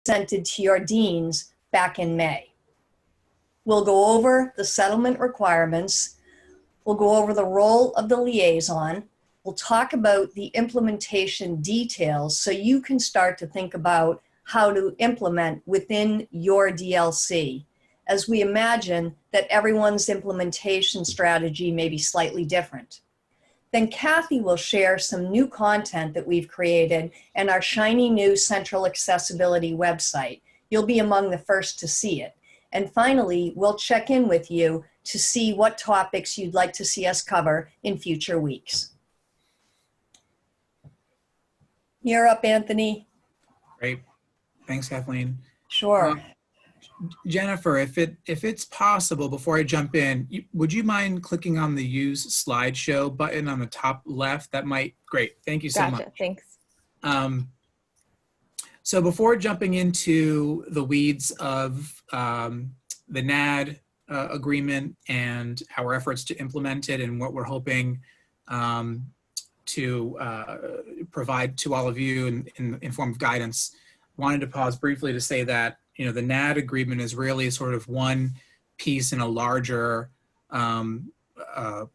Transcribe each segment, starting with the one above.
presented to your deans back in May. We'll go over the settlement requirements. We'll go over the role of the liaison. We'll talk about the implementation details so you can start to think about how to implement within your DLC, as we imagine that everyone's implementation strategy may be slightly different. Then Kathy will share some new content that we've created in our shiny new central accessibility website. You'll be among the first to see it. And finally, we'll check in with you to see what topics you'd like to see us cover in future weeks. You're up, Anthony. Great. Thanks, Kathleen. Sure. Jennifer, if it's possible, before I jump in, would you mind clicking on the Use Slideshow button on the top left? That might, great. Thank you so much. Gotcha, thanks. So before jumping into the weeds of the NAD agreement and our efforts to implement it and what we're hoping to provide to all of you in form of guidance, wanted to pause briefly to say that the NAD agreement is really sort of one piece in a larger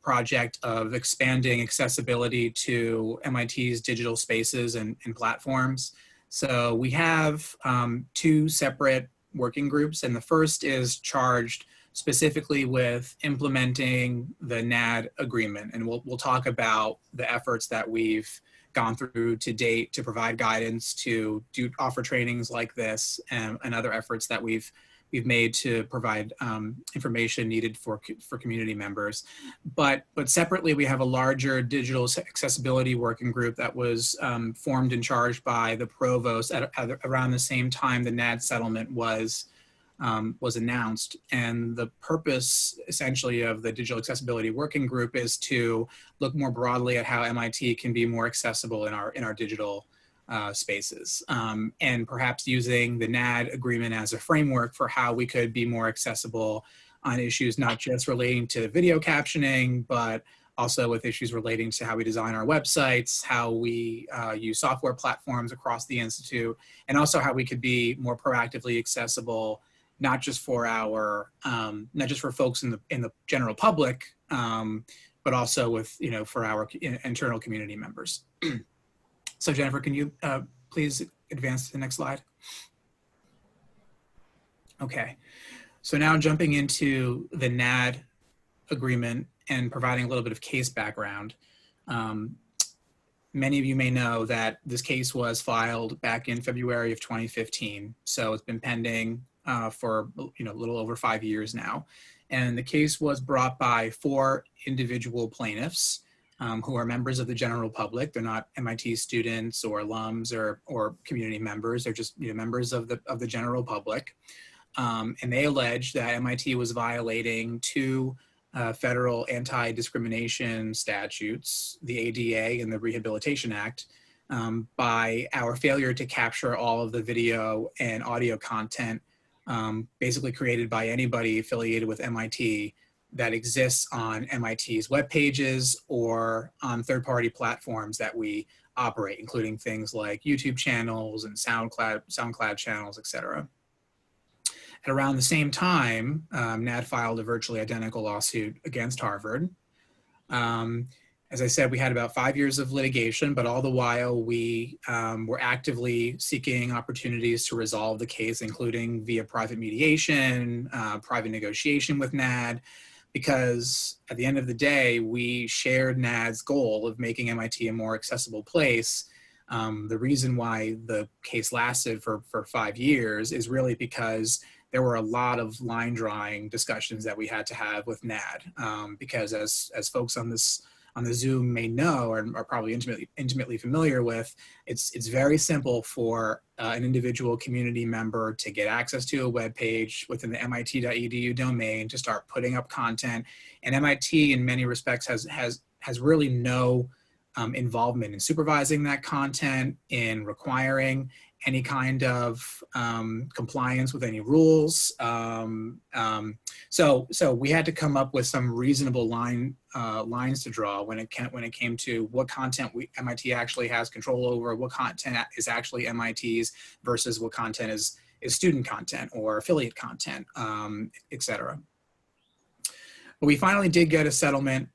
project of expanding accessibility to MIT's digital spaces and platforms. So we have two separate working groups, and the first is charged specifically with implementing the NAD agreement. And we'll talk about the efforts that we've gone through to date to provide guidance, to offer trainings like this, and other efforts that we've made to provide information needed for community members. But separately, we have a larger digital accessibility working group that was formed and charged by the provost at around the same time the NAD settlement was announced. And the purpose essentially of the digital accessibility working group is to look more broadly at how MIT can be more accessible in our digital spaces, and perhaps using the NAD agreement as a framework for how we could be more accessible on issues not just relating to video captioning, but also with issues relating to how we design our websites, how we use software platforms across the Institute, and also how we could be more proactively accessible, not just for folks in the general public, but also with for our internal community members. So Jennifer, can you please advance to the next slide? Okay, so now jumping into the NAD agreement and providing a little bit of case background. Many of you may know that this case was filed back in February of 2015, so it's been pending for a little over 5 years now. And the case was brought by 4 individual plaintiffs who are members of the general public. They're not MIT students or alums or community members. They're just members of the general public. And they allege that MIT was violating 2 federal anti-discrimination statutes, the ADA and the Rehabilitation Act, by our failure to capture all of the video and audio content basically created by anybody affiliated with MIT that exists on MIT's web pages or on third-party platforms that we operate, including things like YouTube channels and SoundCloud channels, etc. At around the same time, NAD filed a virtually identical lawsuit against Harvard. As I said, we had about 5 years of litigation, but all the while we were actively seeking opportunities to resolve the case, including via private mediation, private negotiation with NAD, because at the end of the day, we shared NAD's goal of making MIT a more accessible place. The reason why the case lasted for 5 years is really because there were a lot of line drawing discussions that we had to have with NAD, because as folks on the Zoom may know or are probably intimately familiar with, it's very simple for an individual community member to get access to a web page within the mit.edu domain to start putting up content. And MIT in many respects has really no involvement in supervising that content, in requiring any kind of compliance with any rules. So we had to come up with some reasonable lines to draw when it came to what content MIT actually has control over, what content is actually MIT's versus what content is student content or affiliate content, et cetera. But we finally did get a settlement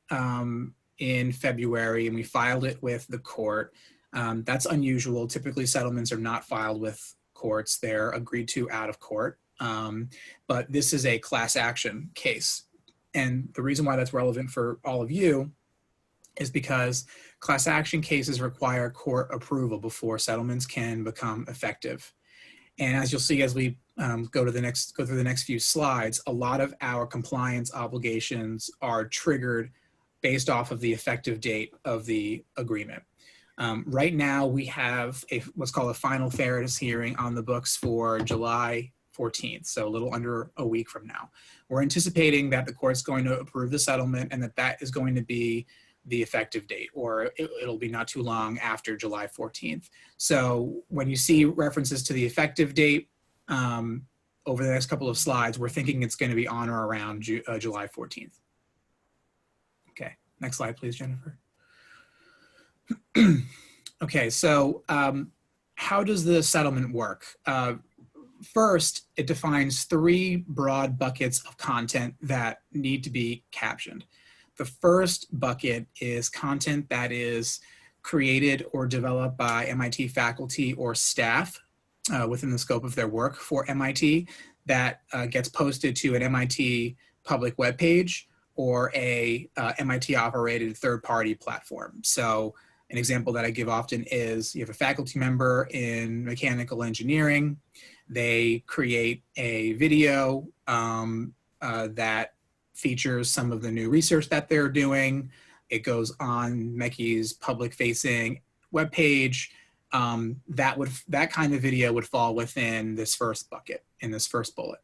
in February, and we filed it with the court. That's unusual. Typically, settlements are not filed with courts. They're agreed to out of court. But this is a class action case. And the reason why that's relevant for all of you is because class action cases require court approval before settlements can become effective. And as you'll see as we go through the next few slides, a lot of our compliance obligations are triggered based off of the effective date of the agreement. Right now, we have what's called a final fairness hearing on the books for July 14th, so a little under a week from now. We're anticipating that the court's going to approve the settlement and that is going to be the effective date, or it'll be not too long after July 14th. So when you see references to the effective date over the next couple of slides, we're thinking it's going to be on or around July 14th. Okay, next slide, please, Jennifer. Okay, so how does the settlement work? First, it defines 3 broad buckets of content that need to be captioned. The first bucket is content that is created or developed by MIT faculty or staff within the scope of their work for MIT that gets posted to an MIT public webpage or a MIT-operated third-party platform. So an example that I give often is you have a faculty member in mechanical engineering. They create a video that features some of the new research that they're doing. It goes on MECI's public-facing webpage. That kind of video would fall within this first bucket, in this first bullet.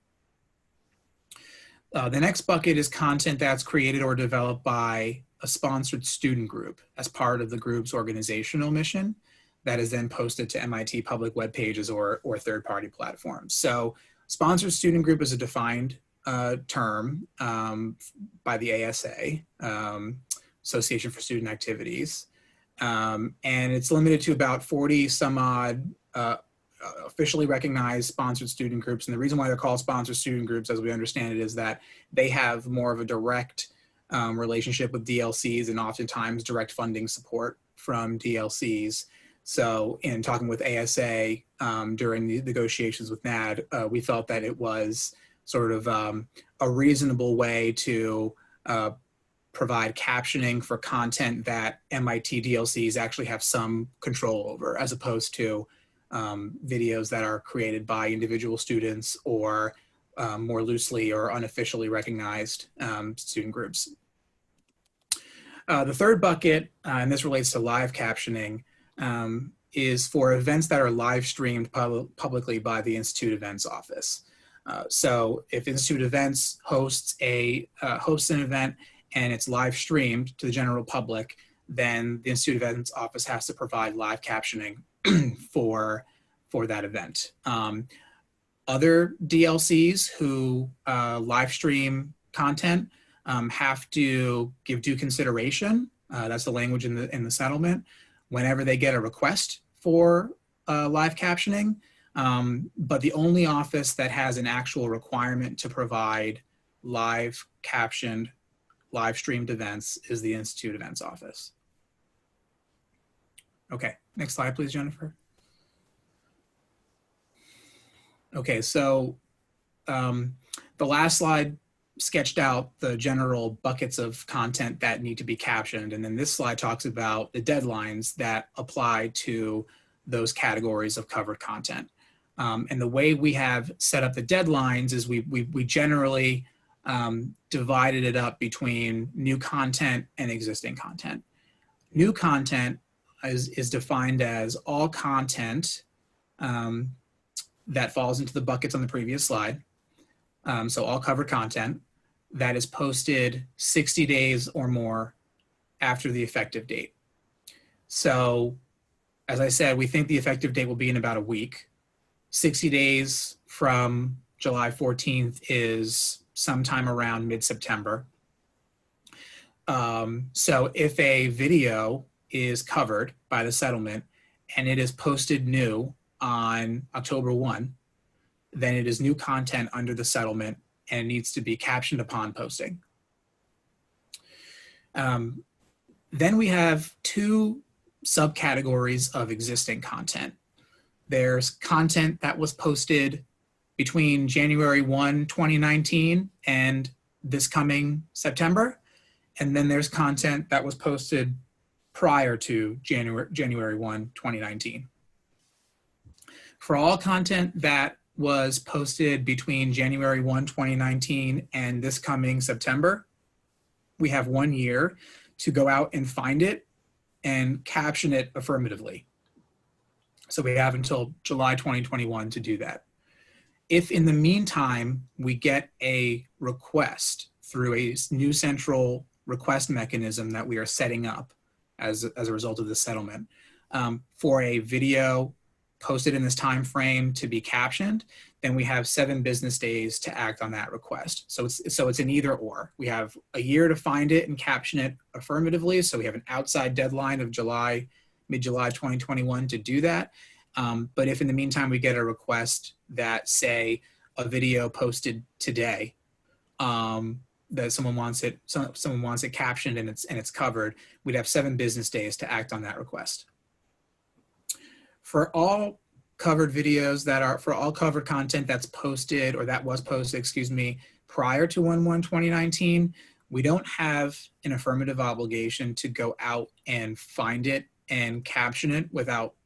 The next bucket is content that's created or developed by a sponsored student group as part of the group's organizational mission that is then posted to MIT public web pages or third-party platforms. So sponsored student group is a defined term by the ASA, Association for Student Activities, and it's limited to about 40 some odd officially recognized sponsored student groups. And the reason why they're called sponsored student groups, as we understand it, is that they have more of a direct relationship with DLCs and oftentimes direct funding support from DLCs. So in talking with ASA during the negotiations with NAD, we felt that it was sort of a reasonable way to provide captioning for content that MIT DLCs actually have some control over, as opposed to videos that are created by individual students or more loosely or unofficially recognized student groups. The third bucket, and this relates to live captioning, is for events that are live streamed publicly by the Institute Events Office. So if Institute Events hosts an event and it's live streamed to the general public, then the Institute Events Office has to provide live captioning for that event. Other DLCs who live stream content have to give due consideration. That's the language in the settlement. Whenever they get a request for live captioning, but the only office that has an actual requirement to provide live captioned, live streamed events is the Institute Events Office. Okay, next slide, please, Jennifer. Okay, so the last slide sketched out the general buckets of content that need to be captioned. And then this slide talks about the deadlines that apply to those categories of covered content. And the way we have set up the deadlines is we generally divided it up between new content and existing content. New content is defined as all content that falls into the buckets on the previous slide. So all covered content that is posted 60 days or more after the effective date. So as I said, we think the effective date will be in about a week. 60 days from July 14th is sometime around mid-September. So if a video is covered by the settlement and it is posted new on October 1, then it is new content under the settlement and it needs to be captioned upon posting. Then we have two subcategories of existing content. There's content that was posted between January 1, 2019 and this coming September. And then there's content that was posted prior to January 1, 2019. For all content that was posted between January 1, 2019 and this coming September, we have 1 year to go out and find it and caption it affirmatively. So we have until July 2021 to do that. If in the meantime, we get a request through a new central request mechanism that we are setting up as a result of the settlement for a video posted in this time frame to be captioned, then we have 7 business days to act on that request. So it's an either or. We have a year to find it and caption it affirmatively. So we have an outside deadline of mid-July 2021 to do that. But if in the meantime we get a request that, say, a video posted today, that someone wants it captioned and it's covered, we'd have 7 business days to act on that request. For all covered videos for all covered content that's posted, or that was posted, excuse me, prior to 1/1/2019, we don't have an affirmative obligation to go out and find it and caption it without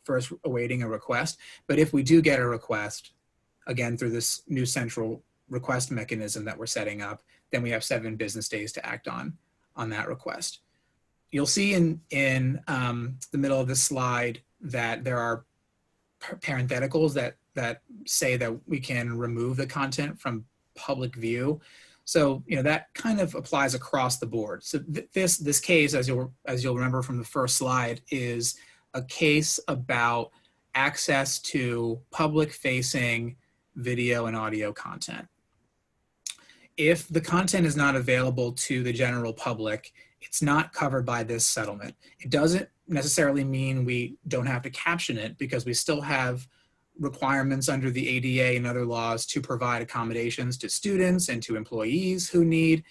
first awaiting a request. But if we do get a request, again, through this new central request mechanism that we're setting up, then we have 7 business days to act on that request. You'll see in the middle of this slide that there are parentheticals that say that we can remove the content from public view. So, that kind of applies across the board. So this case, as you'll remember from the first slide, is a case about access to public-facing video and audio content. If the content is not available to the general public, it's not covered by this settlement. It doesn't necessarily mean we don't have to caption it, because we still have requirements under the ADA and other laws to provide accommodations to students and to employees who need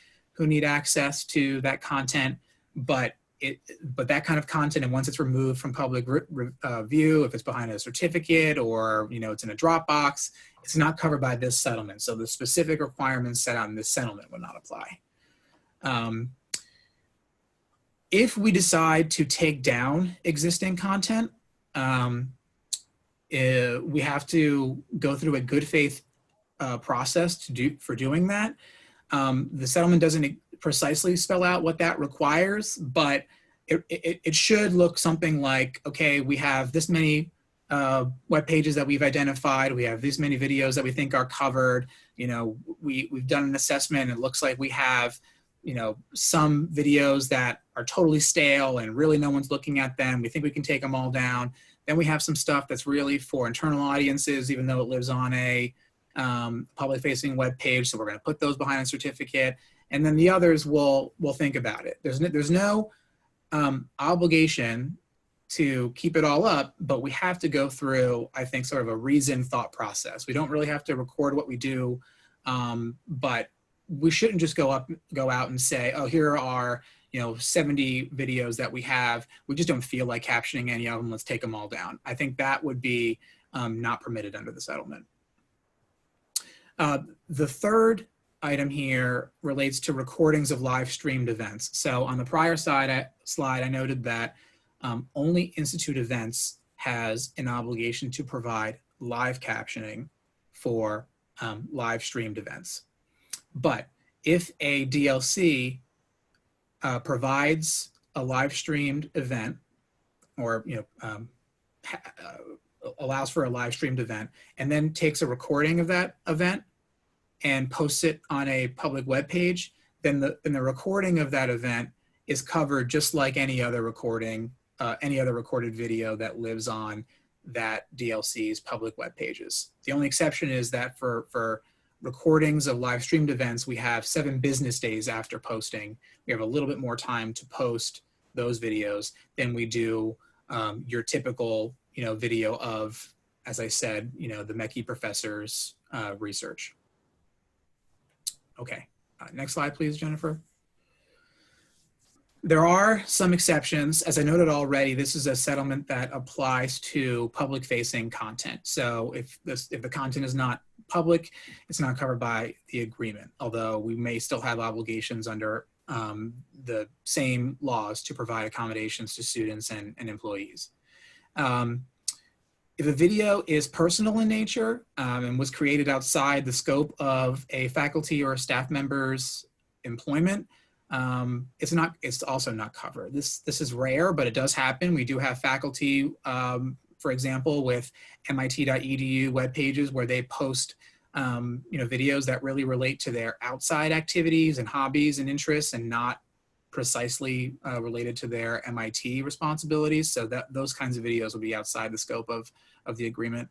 access to that content. But that kind of content, and once it's removed from public view, if it's behind a certificate or it's in a Dropbox, it's not covered by this settlement. So the specific requirements set out in this settlement would not apply. If we decide to take down existing content, we have to go through a good faith process for doing that. The settlement doesn't precisely spell out what that requires, but it should look something like, okay, we have this many web pages that we've identified, we have these many videos that we think are covered, we've done an assessment, and it looks like we have some videos that are totally stale and really no one's looking at them. We think we can take them all down. Then we have some stuff that's really for internal audiences, even though it lives on a public-facing web page. So we're going to put those behind a certificate, and then the others will think about it. There's no obligation to keep it all up, but we have to go through, I think, sort of a reasoned thought process. We don't really have to record what we do, but we shouldn't just go out and say, oh, here are 70 videos that we have. We just don't feel like captioning any of them. Let's take them all down. I think that would be not permitted under the settlement. The third item here relates to recordings of live streamed events. So on the prior slide, I noted that only Institute Events has an obligation to provide live captioning for live streamed events. But if a DLC provides a live streamed event, or allows for a live streamed event, and then takes a recording of that event and posts it on a public web page, then the recording of that event is covered just like any other recording, any other recorded video that lives on that DLC's public web pages. The only exception is that for recordings of live streamed events, we have 7 business days after posting. We have a little bit more time to post those videos than we do your typical, video of, as I said, the Mecchi professor's research. Okay, next slide, please, Jennifer. There are some exceptions. As I noted already, this is a settlement that applies to public-facing content. So if the content is not public, it's not covered by the agreement, although we may still have obligations under the same laws to provide accommodations to students and employees. If a video is personal in nature and was created outside the scope of a faculty or a staff member's employment, it's also not covered. This is rare, but it does happen. We do have faculty, for example, with MIT.edu web pages where they post videos that really relate to their outside activities and hobbies and interests and not precisely related to their MIT responsibilities. So those kinds of videos will be outside the scope of the agreement.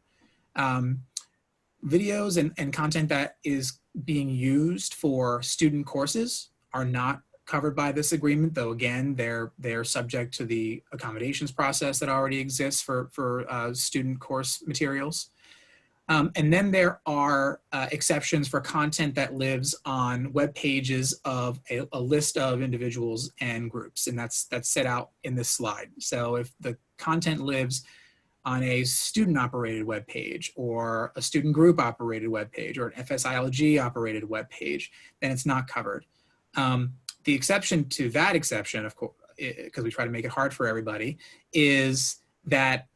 Videos and content that is being used for student courses are not covered by this agreement, though again, they're subject to the accommodations process that already exists for student course materials. And then there are exceptions for content that lives on web pages of a list of individuals and groups, and that's set out in this slide. So if the content lives on a student-operated web page or a student group operated web page or an FSILG operated web page, then it's not covered. The exception to that exception, of course, because we try to make it hard for everybody, is that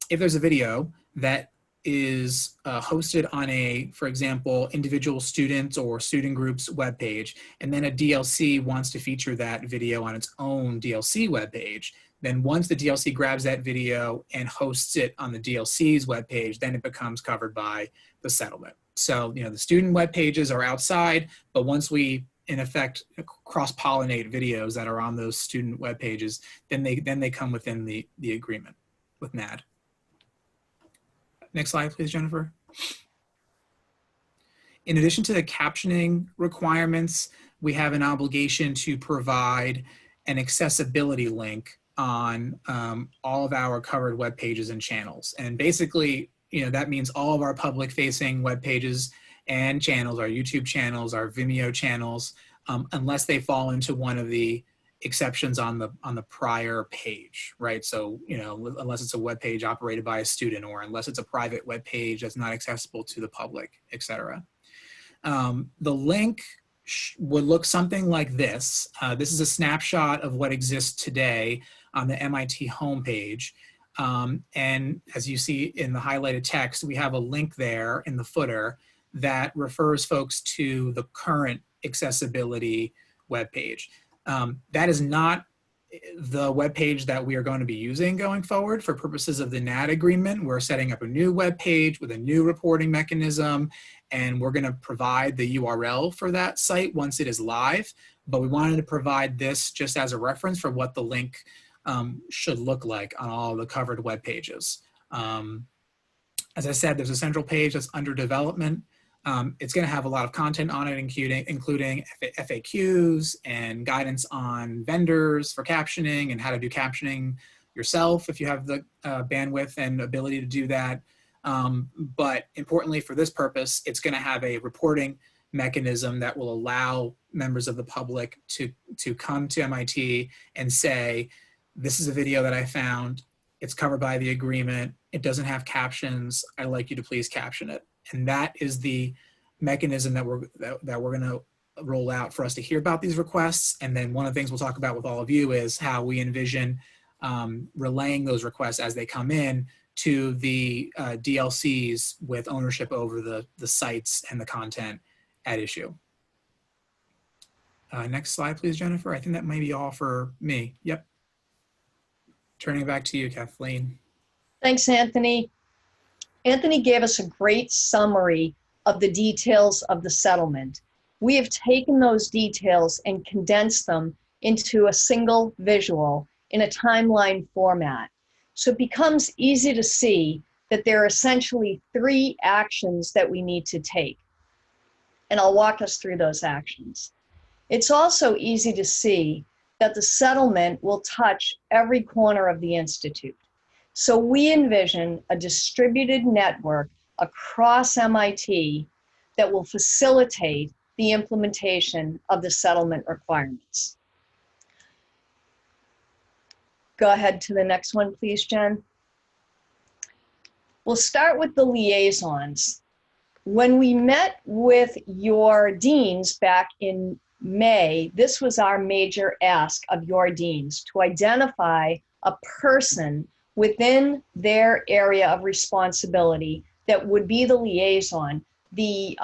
if there's a video that is hosted on a, for example, individual students or student groups web page, and then a DLC wants to feature that video on its own DLC web page, then once the DLC grabs that video and hosts it on the DLC's web page, then it becomes covered by the settlement. So, the student web pages are outside, but once we, in effect, cross-pollinate videos that are on those student web pages, then they come within the agreement with NAD. Next slide, please, Jennifer. In addition to the captioning requirements, we have an obligation to provide an accessibility link on all of our covered web pages and channels. And basically, that means all of our public-facing web pages and channels, our YouTube channels, our Vimeo channels, unless they fall into one of the exceptions on the prior page, right? So, unless it's a web page operated by a student, or unless it's a private web page that's not accessible to the public, etc. The link would look something like this. This is a snapshot of what exists today on the MIT homepage. And as you see in the highlighted text, we have a link there in the footer that refers folks to the current accessibility webpage. That is not the webpage that we are going to be using going forward for purposes of the NAD agreement. We're setting up a new webpage with a new reporting mechanism, and we're going to provide the URL for that site once it is live. But we wanted to provide this just as a reference for what the link should look like on all the covered web pages. As I said, there's a central page that's under development. It's going to have a lot of content on it, including FAQs and guidance on vendors for captioning and how to do captioning yourself if you have the bandwidth and ability to do that. But importantly for this purpose, it's going to have a reporting mechanism that will allow members of the public to come to MIT and say, this is a video that I found, it's covered by the agreement, it doesn't have captions, I'd like you to please caption it. And that is the mechanism that we're going to roll out for us to hear about these requests. And then one of the things we'll talk about with all of you is how we envision relaying those requests as they come in to the DLCs with ownership over the sites and the content at issue. Next slide, please, Jennifer. I think that may be all for me. Yep. Turning it back to you, Kathleen. Thanks, Anthony. Anthony gave us a great summary of the details of the settlement. We have taken those details and condensed them into a single visual in a timeline format. So it becomes easy to see that there are essentially 3 actions that we need to take. And I'll walk us through those actions. It's also easy to see that the settlement will touch every corner of the Institute. So we envision a distributed network across MIT that will facilitate the implementation of the settlement requirements. Go ahead to the next one, please, Jen. We'll start with the liaisons. When we met with your deans back in May, this was our major ask of your deans, to identify a person within their area of responsibility that would be the liaison, the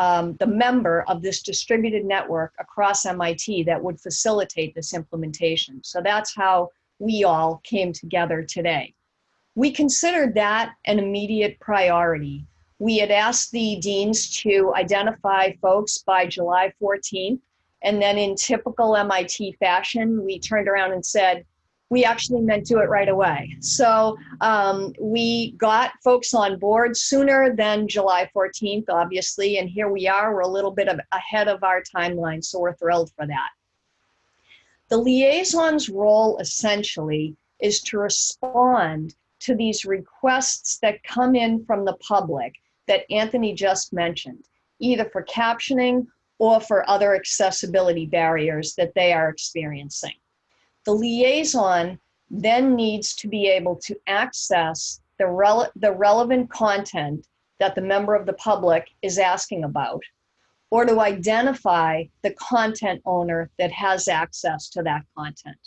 member of this distributed network across MIT that would facilitate this implementation. So that's how we all came together today. We considered that an immediate priority. We had asked the deans to identify folks by July 14th, and then in typical MIT fashion, we turned around and said, we actually meant do it right away. So we got folks on board sooner than July 14th, obviously, and here we are, we're a little bit ahead of our timeline, so we're thrilled for that. The liaison's role essentially is to respond to these requests that come in from the public that Anthony just mentioned, either for captioning or for other accessibility barriers that they are experiencing. The liaison then needs to be able to access the relevant content that the member of the public is asking about, or to identify the content owner that has access to that content.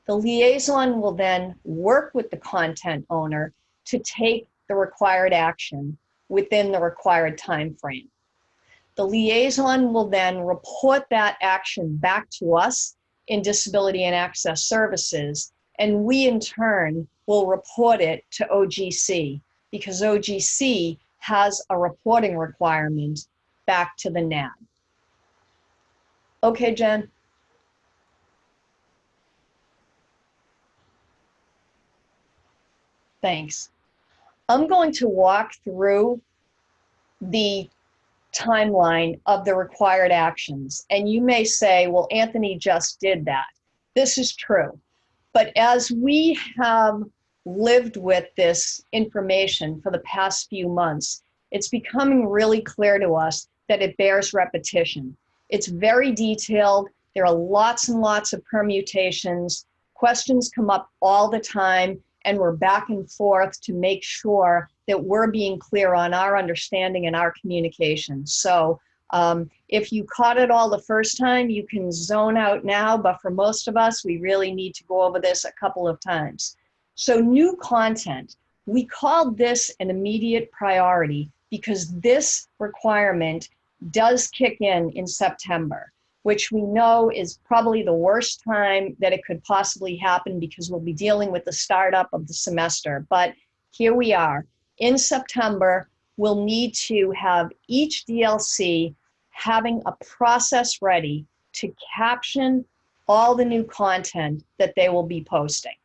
The liaison will then work with the content owner to take the required action within the required time frame. The liaison will then report that action back to us in Disability and Access Services, and we in turn will report it to OGC, because OGC has a reporting requirement back to the NAD. Okay, Jen? Thanks. I'm going to walk through the timeline of the required actions. And you may say, well, Anthony just did that. This is true. But as we have lived with this information for the past few months, it's becoming really clear to us that it bears repetition. It's very detailed. There are lots and lots of permutations. Questions come up all the time, and we're back and forth to make sure that we're being clear on our understanding and our communication. So if you caught it all the first time, you can zone out now, but for most of us, we really need to go over this a couple of times. So new content, we called this an immediate priority because this requirement does kick in September, which we know is probably the worst time that it could possibly happen because we'll be dealing with the startup of the semester. But here we are. In September, we'll need to have each DLC having a process ready to caption all the new content that they will be posting.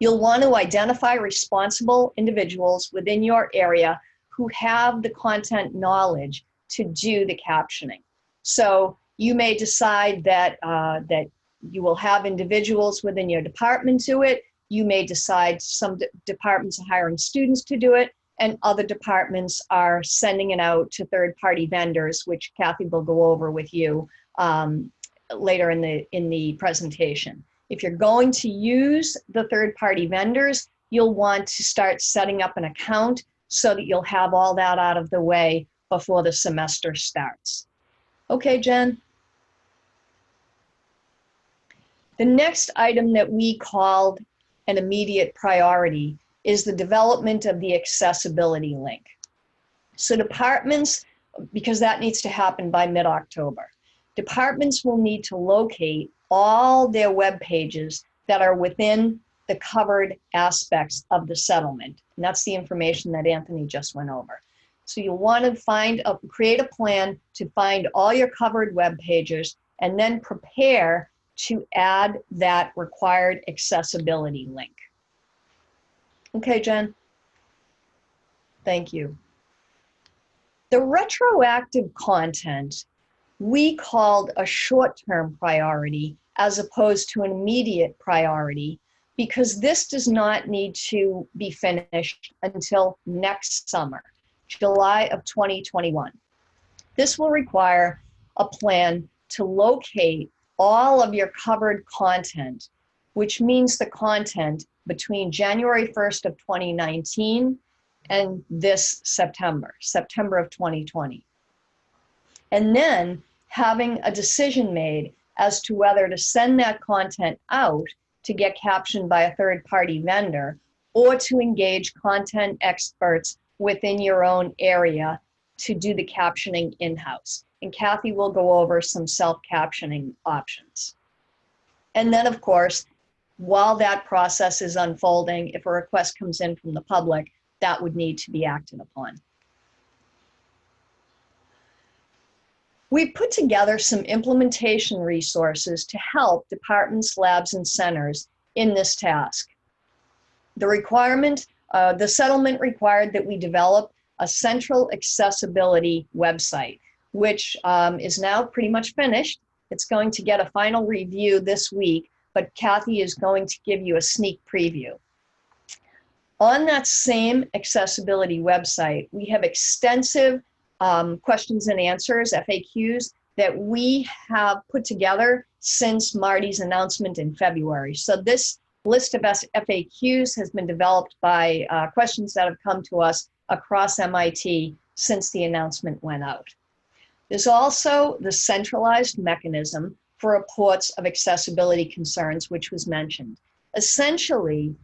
You'll want to identify responsible individuals within your area who have the content knowledge to do the captioning. So you may decide that, that you will have individuals within your department do it. You may decide some departments are hiring students to do it, and other departments are sending it out to third-party vendors, which Kathy will go over with you later in the presentation. If you're going to use the third-party vendors, you'll want to start setting up an account so that you'll have all that out of the way before the semester starts. Okay, Jen? The next item that we called an immediate priority is the development of the accessibility link. So departments, because that needs to happen by mid-October, departments will need to locate all their web pages that are within the covered aspects of the settlement. And that's the information that Anthony just went over. So you'll want to create a plan to find all your covered web pages and then prepare to add that required accessibility link. Okay, Jen? Thank you. The retroactive content we called a short-term priority as opposed to an immediate priority because this does not need to be finished until next summer, July of 2021. This will require a plan to locate all of your covered content, which means the content between January 1st of 2019 and this September of 2020. And then having a decision made as to whether to send that content out to get captioned by a third-party vendor or to engage content experts within your own area to do the captioning in-house. And Kathy will go over some self-captioning options. And then, of course, while that process is unfolding, if a request comes in from the public, that would need to be acted upon. We put together some implementation resources to help departments, labs, and centers in this task. The settlement required that we develop a central accessibility website, which is now pretty much finished. It's going to get a final review this week, but Kathy is going to give you a sneak preview. On that same accessibility website, we have extensive questions and answers, FAQs, that we have put together since Marty's announcement in February. So this list of FAQs has been developed by questions that have come to us across MIT since the announcement went out. There's also the centralized mechanism for reports of accessibility concerns, which was mentioned. Essentially,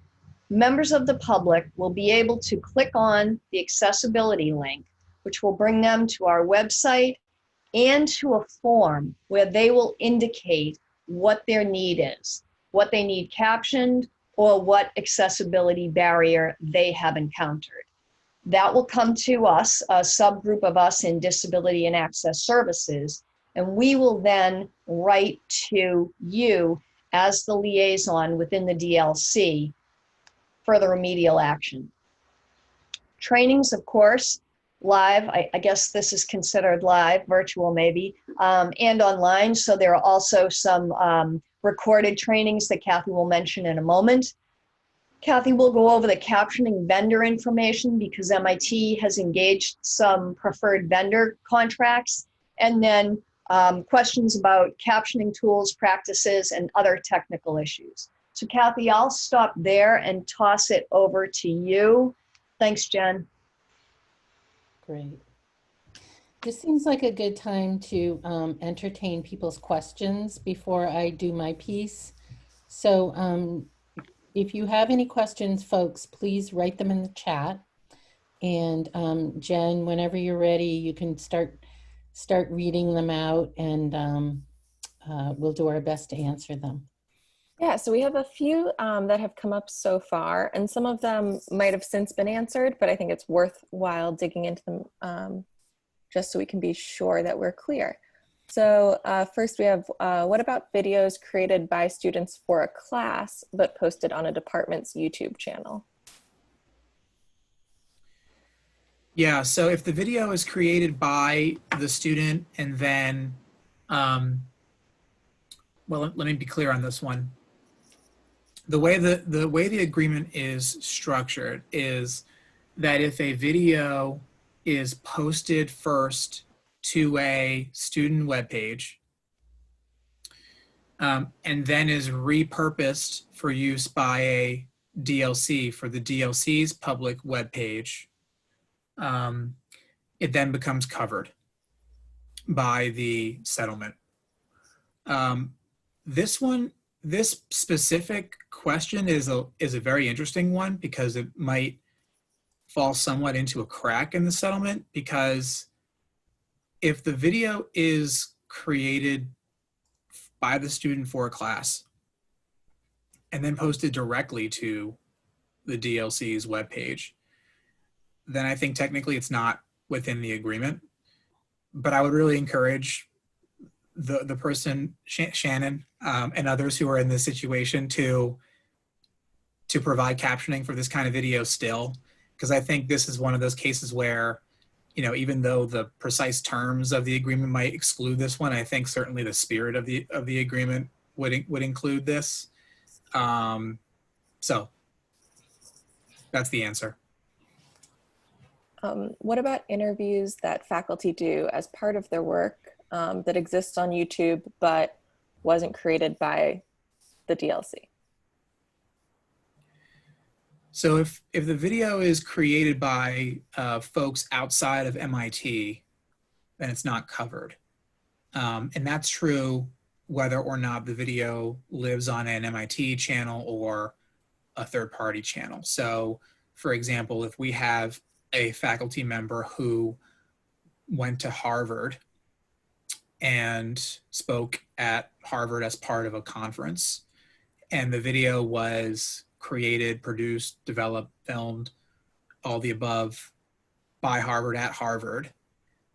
members of the public will be able to click on the accessibility link, which will bring them to our website and to a form where they will indicate what their need is, what they need captioned, or what accessibility barrier they have encountered. That will come to us, a subgroup of us in Disability and Access Services, and we will then write to you as the liaison within the DLC for the remedial action. Trainings, of course, live, I guess this is considered live, virtual maybe, and online. So there are also some recorded trainings that Kathy will mention in a moment. Kathy will go over the captioning vendor information because MIT has engaged some preferred vendor contracts, and then questions about captioning tools, practices, and other technical issues. So Kathy, I'll stop there and toss it over to you. Thanks, Jen. Great. This seems like a good time to entertain people's questions before I do my piece. So if you have any questions, folks, please write them in the chat. And Jen, whenever you're ready, you can start reading them out, and we'll do our best to answer them. Yeah, so we have a few that have come up so far, and some of them might have since been answered, but I think it's worthwhile digging into them just so we can be sure that we're clear. So first we have, what about videos created by students for a class but posted on a department's YouTube channel? Yeah, so if the video is created by the student and then, well, let me be clear on this one. The way the agreement is structured is that if a video is posted first to a student webpage and then is repurposed for use by a DLC for the DLC's public webpage, it then becomes covered by the settlement. This specific question is a very interesting one because it might fall somewhat into a crack in the settlement, because if the video is created by the student for a class and then posted directly to the DLC's webpage, then I think technically it's not within the agreement. But I would really encourage the person, Shannon, and others who are in this situation to to provide captioning for this kind of video still, because I think this is one of those cases where, you know, even though the precise terms of the agreement might exclude this one, I think certainly the spirit of the agreement would include this. So that's the answer. What about interviews that faculty do as part of their work that exists on YouTube but wasn't created by the DLC? So if the video is created by folks outside of MIT, then it's not covered. And that's true whether or not the video lives on an MIT channel or a third-party channel. So for example, if we have a faculty member who went to Harvard and spoke at Harvard as part of a conference, and the video was created, produced, developed, filmed, all the above by Harvard at Harvard,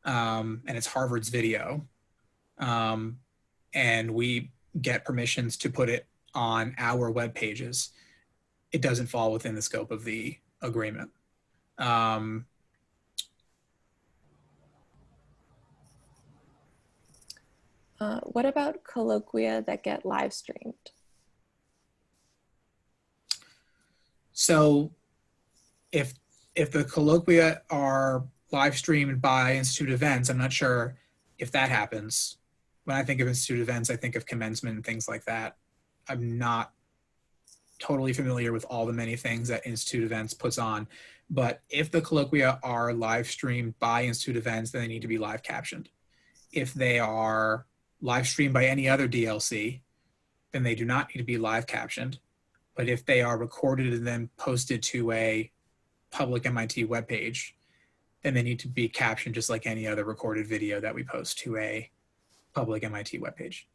and it's Harvard's video, and we get permissions to put it on our web pages, it doesn't fall within the scope of the agreement. What about colloquia that get live streamed? So if the colloquia are live streamed by Institute events, I'm not sure if that happens. When I think of Institute events, I think of commencement and things like that. I'm not totally familiar with all the many things that Institute events puts on, but if the colloquia are live streamed by Institute events, then they need to be live captioned. If they are live streamed by any other DLC, then they do not need to be live captioned. But if they are recorded and then posted to a public MIT webpage, then they need to be captioned just like any other recorded video that we post to a public MIT webpage.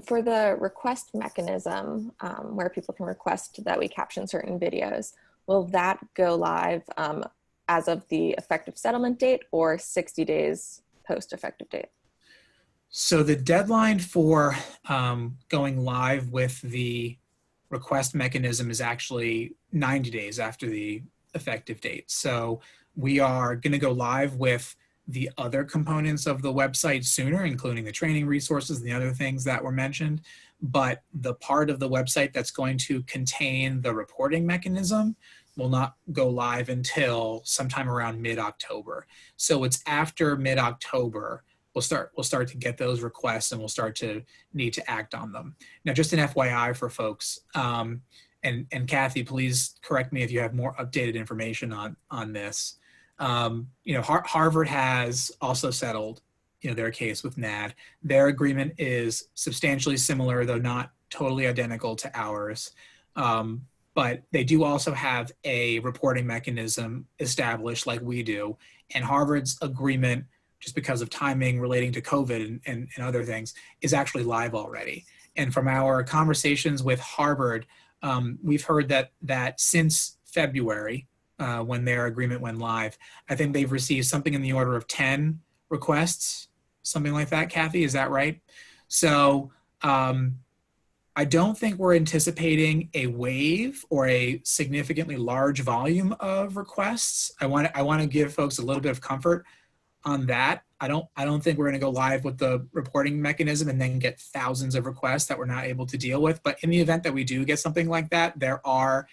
For the request mechanism, where people can request that we caption certain videos, will that go live as of the effective settlement date or 60 days post-effective date? So the deadline for going live with the request mechanism is actually 90 days after the effective date. So we are going to go live with the other components of the website sooner, including the training resources and the other things that were mentioned. But the part of the website that's going to contain the reporting mechanism will not go live until sometime around mid-October. So it's after mid-October we'll start to get those requests and we'll start to need to act on them. Now, just an FYI for folks, and Kathy, please correct me if you have more updated information on this. You know, Harvard has also settled, you know, their case with NAD. Their agreement is substantially similar, though not totally identical to ours. But they do also have a reporting mechanism established like we do. And Harvard's agreement, just because of timing relating to COVID and other things, is actually live already. And from our conversations with Harvard, we've heard that since February, when their agreement went live, I think they've received something in the order of 10 requests, something like that, Kathy, is that right? So I don't think we're anticipating a wave or a significantly large volume of requests. I want to give folks a little bit of comfort on that. I don't think we're going to go live with the reporting mechanism and then get thousands of requests that we're not able to deal with. But in the event that we do get something like that, there are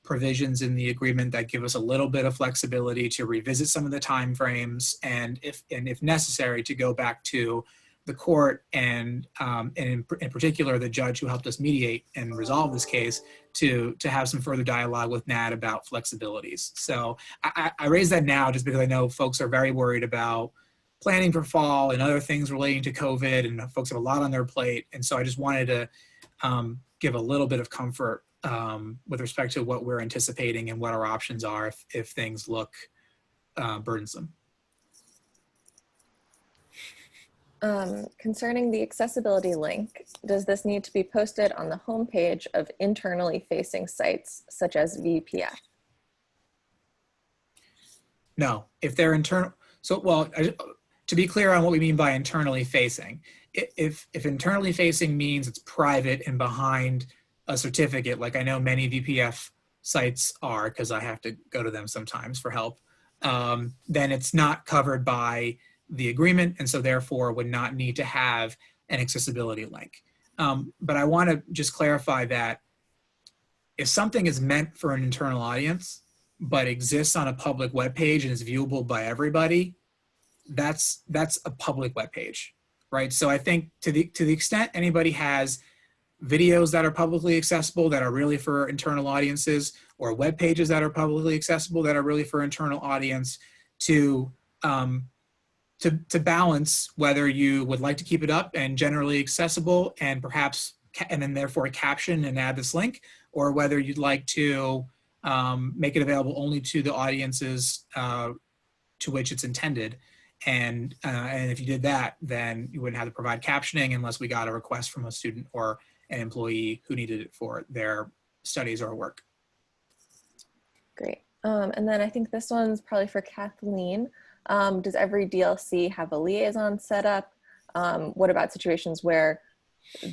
provisions in the agreement that give us a little bit of flexibility to revisit some of the timeframes, and if necessary, to go back to the court and in particular the judge who helped us mediate and resolve this case to have some further dialogue with NAD about flexibilities. So I raise that now just because I know folks are very worried about planning for fall and other things relating to COVID, and folks have a lot on their plate. And so I just wanted to give a little bit of comfort with respect to what we're anticipating and what our options are if things look burdensome. Concerning the accessibility link, does this need to be posted on the homepage of internally facing sites such as VPF? No, if they're internal, so well, to be clear on what we mean by internally facing, if internally facing means it's private and behind a certificate, like I know many VPF sites are, because I have to go to them sometimes for help, then it's not covered by the agreement, and so therefore would not need to have an accessibility link. But I want to just clarify that if something is meant for an internal audience, but exists on a public web page and is viewable by everybody, that's a public web page, right? So I think to the extent anybody has videos that are publicly accessible that are really for internal audiences, or web pages that are publicly accessible that are really for internal audience, to balance whether you would like to keep it up and generally accessible and perhaps and then therefore caption and add this link, or whether you'd like to make it available only to the audiences to which it's intended. And if you did that, then you wouldn't have to provide captioning unless we got a request from a student or an employee who needed it for their studies or work. Great. And then I think this one's probably for Kathleen. Does every DLC have a liaison set up? What about situations where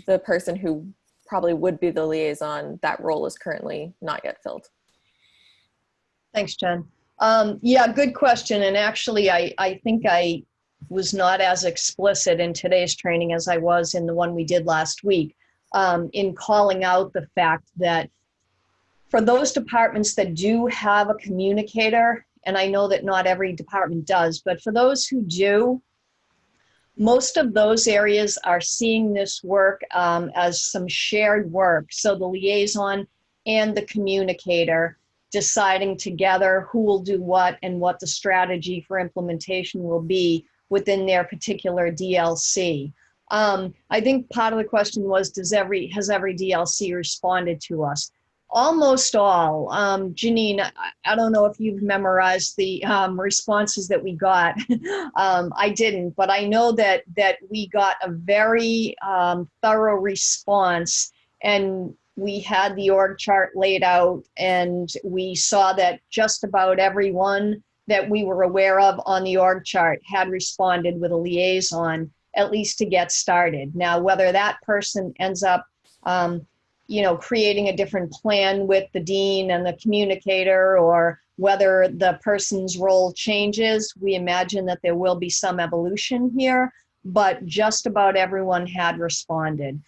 the person who probably would be the liaison, that role is currently not yet filled? Thanks, Jen. Yeah, good question. And actually, I think I was not as explicit in today's training as I was in the one we did last week, in calling out the fact that for those departments that do have a communicator, and I know that not every department does, but for those who do, most of those areas are seeing this work as some shared work. So the liaison and the communicator deciding together who will do what and what the strategy for implementation will be within their particular DLC. I think part of the question was, has every DLC responded to us? Almost all. Janine, I don't know if you've memorized the responses that we got. I didn't, but I know that we got a very thorough response, and we had the org chart laid out, and we saw that just about everyone that we were aware of on the org chart had responded with a liaison, at least to get started. Now, whether that person ends up creating a different plan with the dean and the communicator, or whether the person's role changes, we imagine that there will be some evolution here, but just about everyone had responded.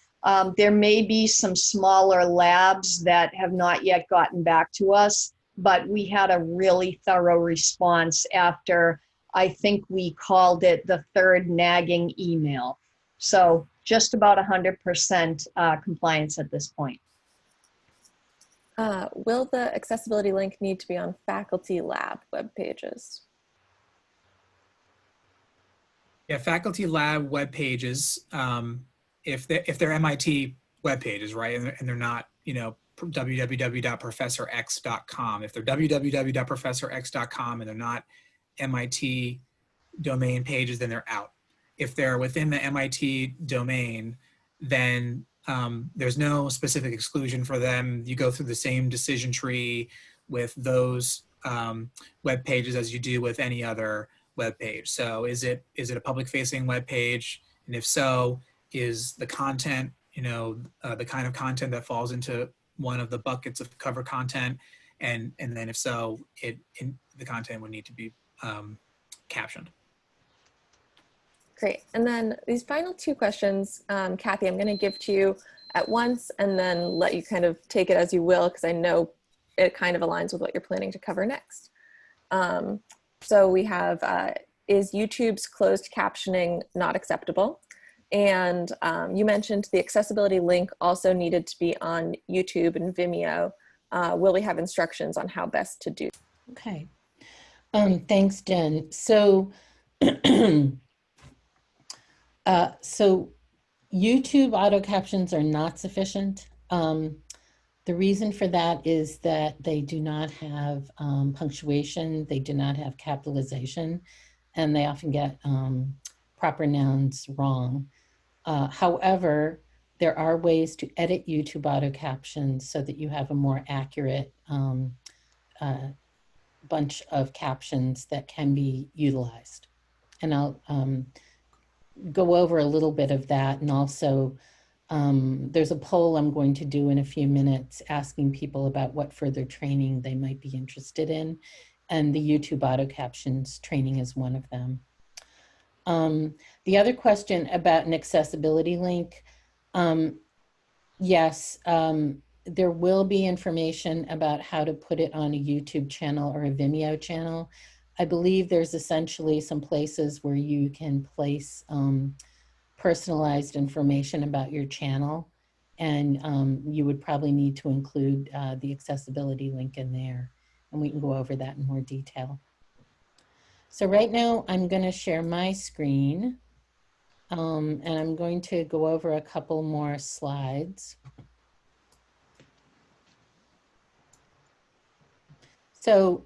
There may be some smaller labs that have not yet gotten back to us, but we had a really thorough response after, I think we called it the third nagging email. So just about 100% compliance at this point. Will the accessibility link need to be on faculty lab web pages? Yeah, faculty lab web pages, if they're MIT web pages, right, and they're not, www.professorx.com. If they're www.professorx.com and they're not MIT domain pages, then they're out. If they're within the MIT domain, then there's no specific exclusion for them. You go through the same decision tree with those web pages as you do with any other web page. So is it a public facing web page? And if so, is the content, the kind of content that falls into one of the buckets of cover content? And then if so, the content would need to be captioned. Great. And then these final two questions, Kathy, I'm going to give to you at once and then let you kind of take it as you will, because I know it kind of aligns with what you're planning to cover next. So we have, is YouTube's closed captioning not acceptable? And you mentioned the accessibility link also needed to be on YouTube and Vimeo. Will we have instructions on how best to do? Okay. Thanks, Jen. So, so YouTube auto captions are not sufficient. The reason for that is that they do not have punctuation, they do not have capitalization, and they often get proper nouns wrong. However, there are ways to edit YouTube auto captions so that you have a more accurate bunch of captions that can be utilized. And I'll go over a little bit of that, and also There's a poll I'm going to do in a few minutes asking people about what further training they might be interested in. And the YouTube auto captions training is one of them. The other question about an accessibility link, yes, there will be information about how to put it on a YouTube channel or a Vimeo channel. I believe there's essentially some places where you can place personalized information about your channel, and you would probably need to include the accessibility link in there, and we can go over that in more detail. So right now I'm going to share my screen, and I'm going to go over a couple more slides. So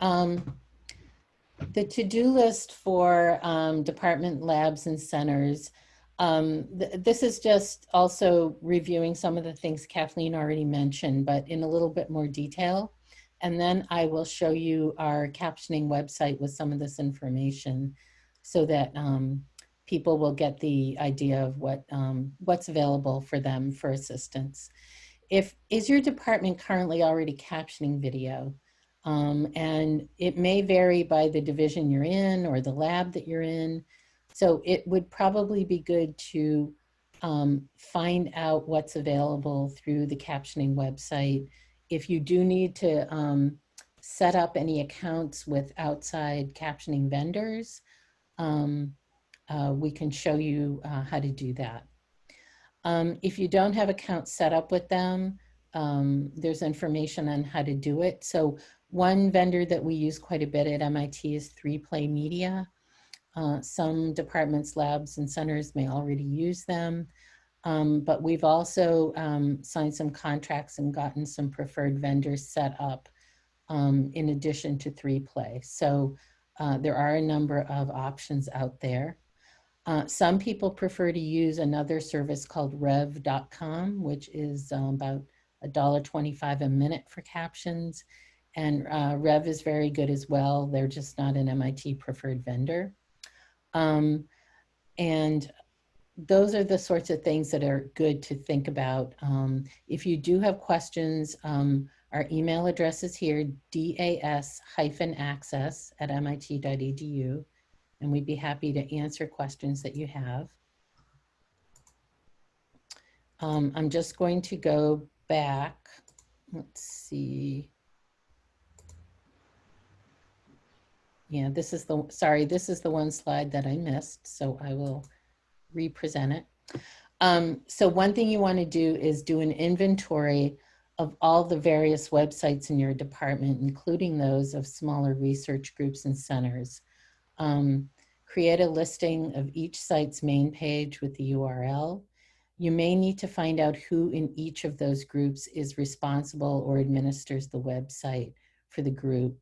the to-do list for department labs and centers, this is just also reviewing some of the things Kathleen already mentioned, but in a little bit more detail. And then I will show you our captioning website with some of this information so that people will get the idea of what's available for them for assistance. Is your department currently already captioning video? And it may vary by the division you're in or the lab that you're in. So it would probably be good to find out what's available through the captioning website. If you do need to set up any accounts with outside captioning vendors, we can show you how to do that. If you don't have accounts set up with them, there's information on how to do it. So one vendor that we use quite a bit at MIT is 3Play Media. Some departments, labs, and centers may already use them, but we've also signed some contracts and gotten some preferred vendors set up in addition to 3Play. So there are a number of options out there. Some people prefer to use another service called rev.com, which is about $1.25 a minute for captions. And Rev is very good as well. They're just not an MIT preferred vendor. And those are the sorts of things that are good to think about. If you do have questions, our email address is here, das-access@mit.edu. And we'd be happy to answer questions that you have. I'm just going to go back. Let's see. Yeah, this is the one slide that I missed, so I will re-present it. So one thing you want to do is do an inventory of all the various websites in your department, including those of smaller research groups and centers. Create a listing of each site's main page with the URL. You may need to find out who in each of those groups is responsible or administers the website for the group,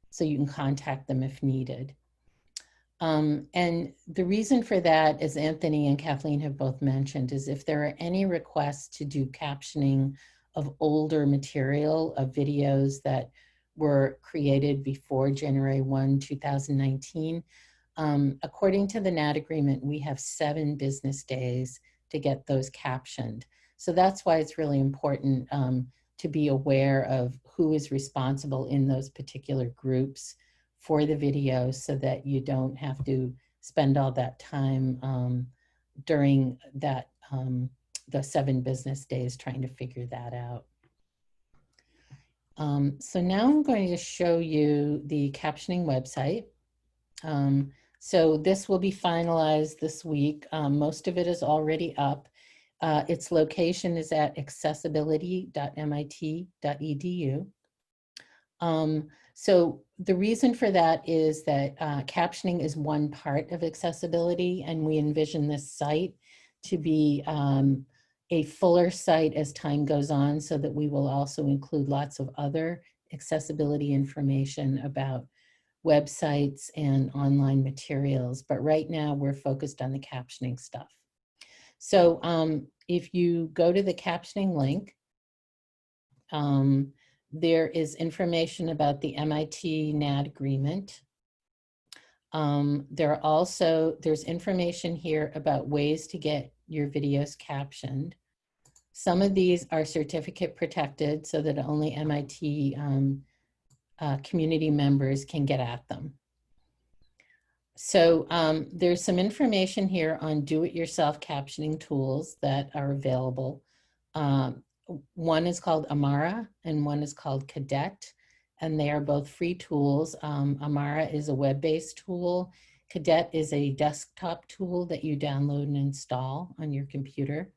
so you can contact them if needed. And the reason for that, as Anthony and Kathleen have both mentioned, is if there are any requests to do captioning of older material, of videos that were created before January 1, 2019, according to the NAD agreement, we have 7 business days to get those captioned. So that's why it's really important to be aware of who is responsible in those particular groups for the videos, so that you don't have to spend all that time during that the 7 business days trying to figure that out. So now I'm going to show you the captioning website. So this will be finalized this week. Most of it is already up. Its location is at accessibility.mit.edu. So the reason for that is that captioning is one part of accessibility, and we envision this site to be a fuller site as time goes on, so that we will also include lots of other accessibility information about websites and online materials. But right now we're focused on the captioning stuff. So if you go to the captioning link, there is information about the MIT NAD agreement. There's information here about ways to get your videos captioned. Some of these are certificate protected so that only MIT community members can get at them. So there's some information here on do-it-yourself captioning tools that are available. One is called Amara and one is called Cadet, and they are both free tools. Amara is a web-based tool. Cadet is a desktop tool that you download and install on your computer.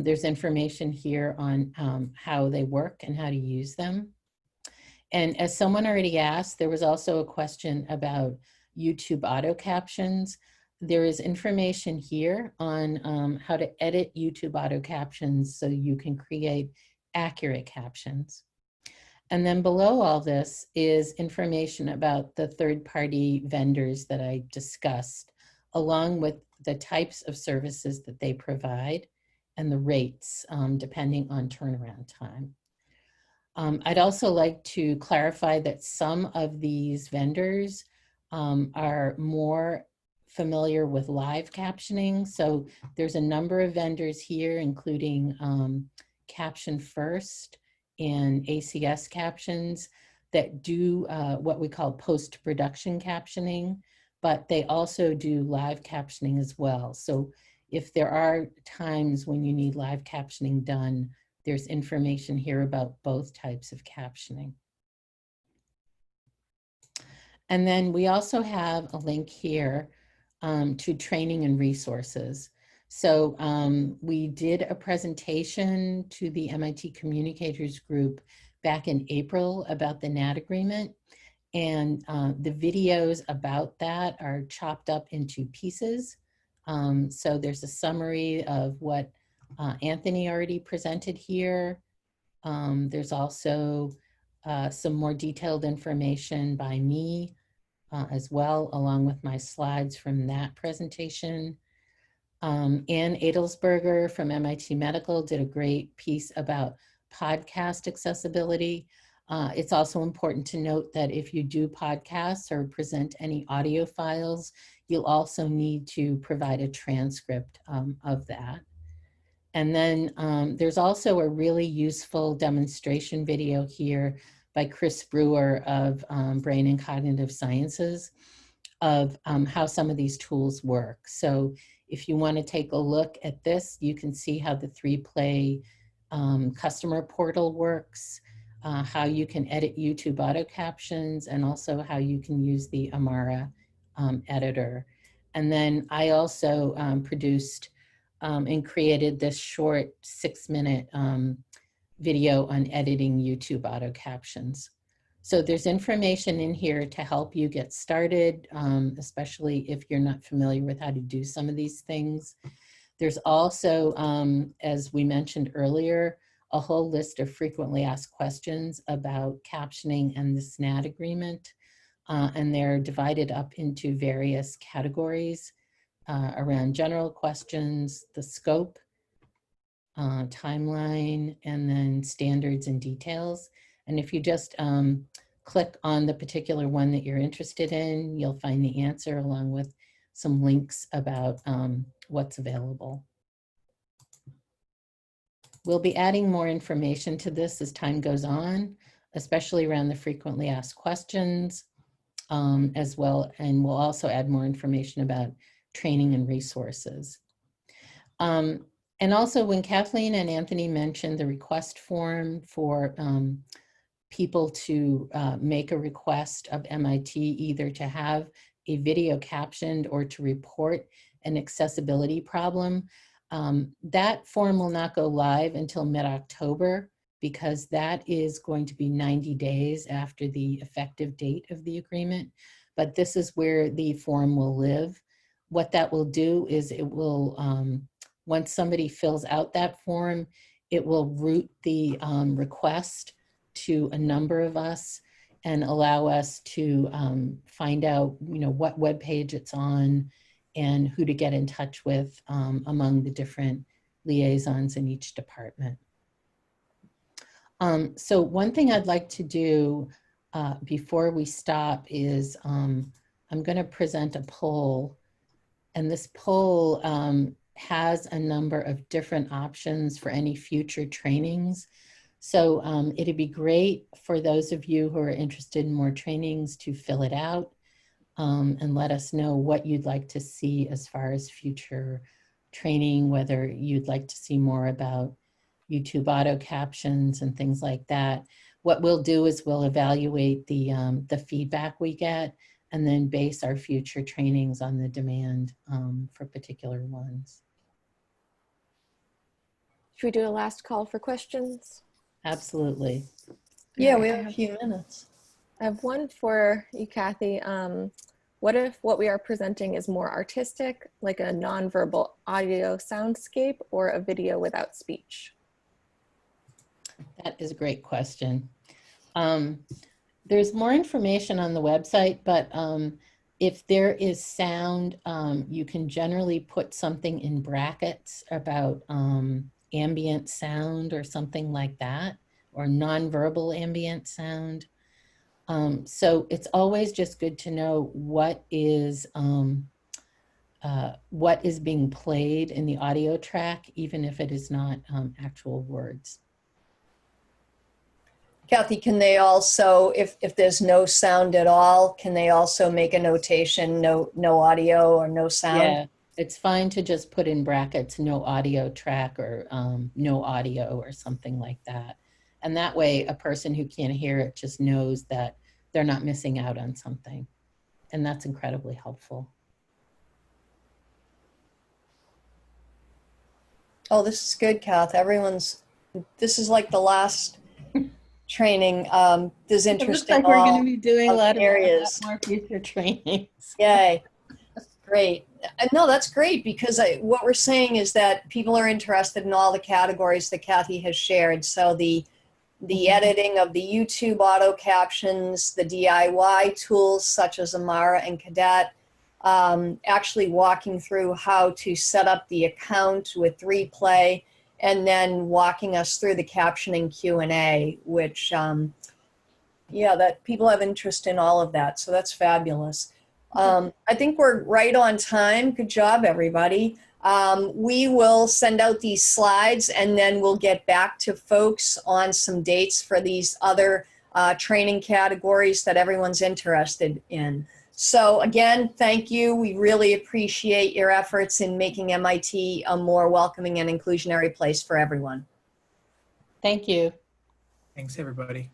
There's information here on how they work and how to use them. And as someone already asked, there was also a question about YouTube auto captions. There is information here on how to edit YouTube auto captions so you can create accurate captions. And then below all this is information about the third-party vendors that I discussed, along with the types of services that they provide and the rates depending on turnaround time. I'd also like to clarify that some of these vendors are more familiar with live captioning. So there's a number of vendors here, including Caption First and ACS Captions that do what we call post-production captioning, but they also do live captioning as well. So if there are times when you need live captioning done, there's information here about both types of captioning. And then we also have a link here to training and resources. So we did a presentation to the MIT Communicators Group back in April about the NAD agreement. And the videos about that are chopped up into pieces. So there's a summary of what Anthony already presented here. There's also some more detailed information by me as well, along with my slides from that presentation. Ann Adelsberger from MIT Medical did a great piece about podcast accessibility. It's also important to note that if you do podcasts or present any audio files, you'll also need to provide a transcript of that. And then there's also a really useful demonstration video here by Chris Brewer of Brain and Cognitive Sciences of how some of these tools work. So if you want to take a look at this, you can see how the 3Play customer portal works, how you can edit YouTube auto captions, and also how you can use the Amara editor. And then I also produced and created this short 6-minute video on editing YouTube auto captions. So there's information in here to help you get started, especially if you're not familiar with how to do some of these things. There's also, as we mentioned earlier, a whole list of frequently asked questions about captioning and the NAD agreement. And they're divided up into various categories around general questions, the scope, timeline, and then standards and details. And if you just click on the particular one that you're interested in, you'll find the answer along with some links about what's available. We'll be adding more information to this as time goes on, especially around the frequently asked questions as well. And we'll also add more information about training and resources. And also when Kathleen and Anthony mentioned the request form for people to make a request of MIT either to have a video captioned or to report an accessibility problem, that form will not go live until mid-October because that is going to be 90 days after the effective date of the agreement. But this is where the form will live. What that will do is it will, once somebody fills out that form, it will route the request to a number of us and allow us to find out, what web page it's on and who to get in touch with among the different liaisons in each department. So one thing I'd like to do before we stop is I'm going to present a poll. And this poll has a number of different options for any future trainings. So it'd be great for those of you who are interested in more trainings to fill it out and let us know what you'd like to see as far as future training, whether you'd like to see more about YouTube auto captions and things like that. What we'll do is we'll evaluate the feedback we get and then base our future trainings on the demand for particular ones. Should we do a last call for questions? Absolutely. Yeah, All we right, have a few minutes. I have one for you, Kathy. What if what we are presenting is more artistic, like a nonverbal audio soundscape or a video without speech? That is a great question. There's more information on the website, but if there is sound, you can generally put something in brackets about ambient sound or something like that, or nonverbal ambient sound. So it's always just good to know what is being played in the audio track, even if it is not actual words. Kathy, can they also, if there's no sound at all, can they also make a notation, no audio or no sound? Yeah, it's fine to just put in brackets, no audio track or no audio or something like that. And that way a person who can't hear it just knows that they're not missing out on something. And that's incredibly helpful. Oh, this is good, Kath. This is like the last training. There's It interest looks like in we're all going to be doing a lot areas. more future trainings. Yay. Great. No, that's great because what we're saying is that people are interested in all the categories that Kathy has shared. So the editing of the YouTube auto captions, the DIY tools such as Amara and Cadet, actually walking through how to set up the account with replay, and then walking us through the captioning Q&A, which, yeah, that people have interest in all of that. So that's fabulous. I think we're right on time. Good job, everybody. We will send out these slides and then we'll get back to folks on some dates for these other training categories that everyone's interested in. So again, thank you. We really appreciate your efforts in making MIT a more welcoming and inclusionary place for everyone. Thank you. Thanks, everybody.